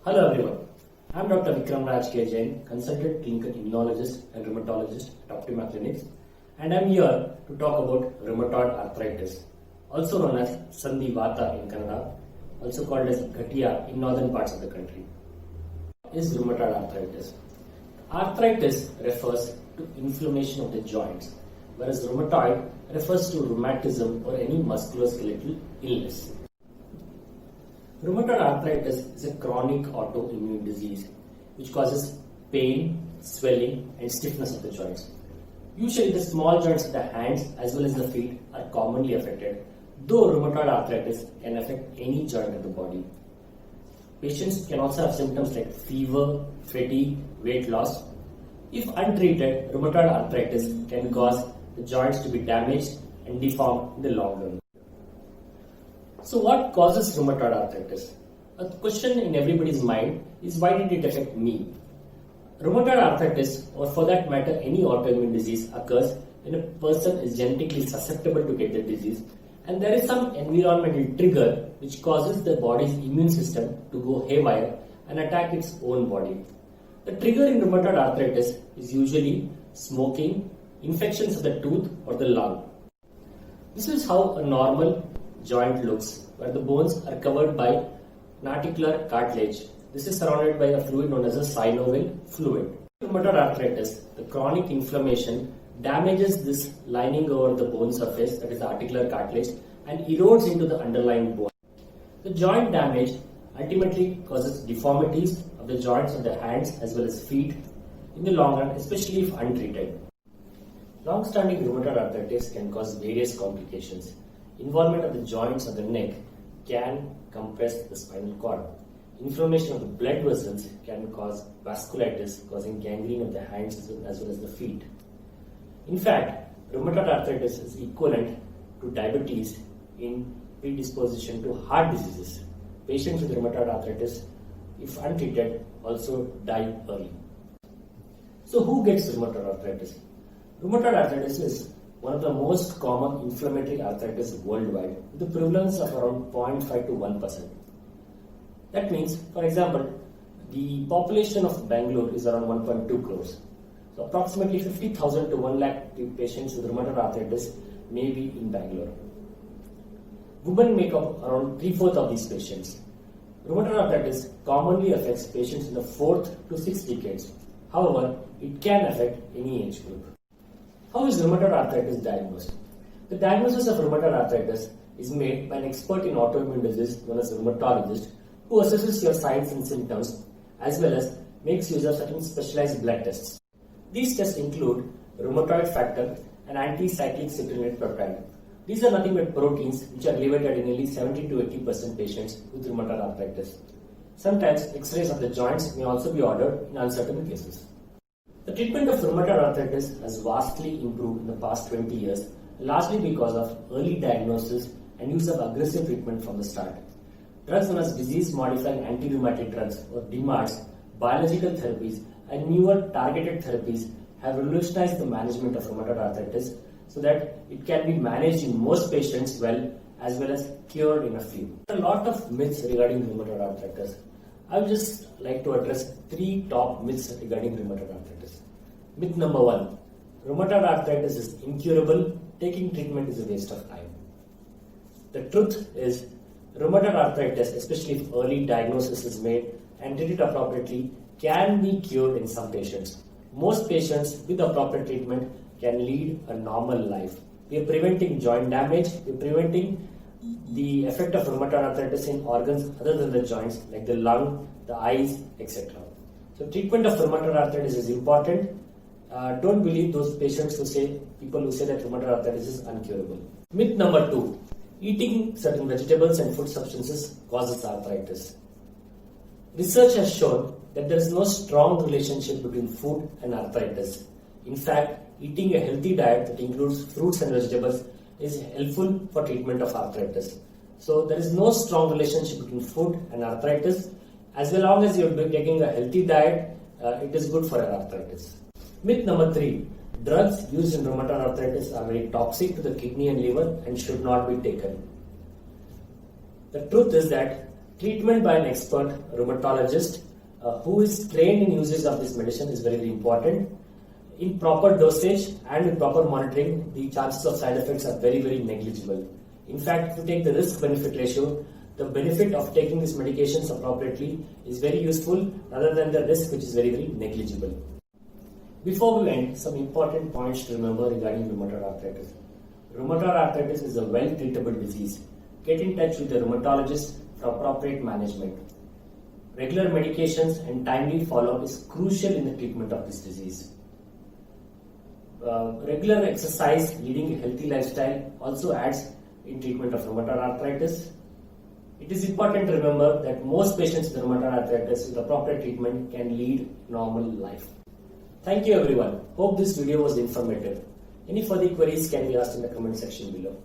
Hello everyone, I am Dr. Vikram Raj K. Jain, Consultant Clinical Immunologist and Rheumatologist at Optima Clinics, and I am here to talk about rheumatoid arthritis, also known as Sandhi Vata in Kannada, also called as Ghatia in northern parts of the country. What is rheumatoid arthritis? Arthritis refers to inflammation of the joints, whereas rheumatoid refers to rheumatism or any musculoskeletal illness. Rheumatoid arthritis is a chronic autoimmune disease which causes pain, swelling, and stiffness of the joints. Usually, the small joints of the hands as well as the feet are commonly affected, though rheumatoid arthritis can affect any joint of the body. Patients can also have symptoms like fever, fatigue, weight loss. If untreated, rheumatoid arthritis can cause the joints to be damaged and deformed in the long run. So what causes rheumatoid arthritis? A question in everybody's mind is, why did it affect me? Rheumatoid arthritis, or for that matter any autoimmune disease, occurs when a person is genetically susceptible to get the disease and there is some environmental trigger which causes the body's immune system to go haywire and attack its own body. The trigger in rheumatoid arthritis is usually smoking, infections of the tooth or the lung. This is how a normal joint looks, where the bones are covered by an articular cartilage. This is surrounded by a fluid known as a synovial fluid. Rheumatoid arthritis, the chronic inflammation damages this lining over the bone surface, that is the articular cartilage, and erodes into the underlying bone. The joint damage ultimately causes deformities of the joints of the hands as well as feet in the long run, especially if untreated. Long-standing rheumatoid arthritis can cause various complications. Involvement of the joints of the neck can compress the spinal cord. Inflammation of the blood vessels can cause vasculitis, causing gangrene of the hands as well as the feet. In fact, rheumatoid arthritis is equivalent to diabetes in predisposition to heart diseases. Patients with rheumatoid arthritis, if untreated, also die early. So who gets rheumatoid arthritis? Rheumatoid arthritis is one of the most common inflammatory arthritis worldwide, with a prevalence of around 0.5 to 1%. That means, for example, the population of Bangalore is around 1.2 crores. So approximately 50,000 to 1 lakh patients with rheumatoid arthritis may be in Bangalore. Women make up around 3/4 of these patients. Rheumatoid arthritis commonly affects patients in the 4th to 6th decades. However, it can affect any age group. How is rheumatoid arthritis diagnosed? The diagnosis of rheumatoid arthritis is made by an expert in autoimmune disease known as a rheumatologist, who assesses your signs and symptoms as well as makes use of certain specialized blood tests. These tests include rheumatoid factor and anti-cyclic citrullinate peptide. These are nothing but proteins which are elevated in nearly 70 to 80% patients with rheumatoid arthritis. Sometimes X-rays of the joints may also be ordered in uncertain cases. The treatment of rheumatoid arthritis has vastly improved in the past 20 years, largely because of early diagnosis and use of aggressive treatment from the start. Drugs known as disease-modifying anti-rheumatic drugs or DMARDs, biological therapies, and newer targeted therapies have revolutionized the management of rheumatoid arthritis so that it can be managed in most patients well as cured in a few. There are a lot of myths regarding rheumatoid arthritis. I would just like to address 3 top myths regarding rheumatoid arthritis. Myth number 1, rheumatoid arthritis is incurable, taking treatment is a waste of time. The truth is, rheumatoid arthritis, especially if early diagnosis is made and treated appropriately, can be cured in some patients. Most patients with appropriate treatment can lead a normal life. We are preventing joint damage, we are preventing the effect of rheumatoid arthritis in organs other than the joints like the lung, the eyes, etc. So treatment of rheumatoid arthritis is important. Don't believe those people who say that rheumatoid arthritis is incurable. Myth number 2, eating certain vegetables and food substances causes arthritis. Research has shown that there is no strong relationship between food and arthritis. In fact, eating a healthy diet that includes fruits and vegetables is helpful for treatment of arthritis. So there is no strong relationship between food and arthritis. As long as you are taking a healthy diet, it is good for arthritis. Myth number 3, drugs used in rheumatoid arthritis are very toxic to the kidney and liver and should not be taken. The truth is that Treatment by an expert rheumatologist who is trained in usage of this medicine is very, very important. In proper dosage and with proper monitoring, the chances of side effects are very, very negligible. In fact, if you take the risk-benefit ratio, the benefit of taking these medications appropriately is very useful rather than the risk, which is very, very negligible. Before we end, some important points to remember regarding rheumatoid arthritis. Rheumatoid arthritis is a well-treatable disease. Get in touch with the rheumatologist for appropriate management. Regular medications and timely follow-up is crucial in the treatment of this disease. Regular exercise leading a healthy lifestyle also adds in treatment of rheumatoid arthritis. It is important to remember that most patients with rheumatoid arthritis with appropriate treatment can lead normal life. Thank you everyone. Hope this video was informative. Any further queries can be asked in the comment section below.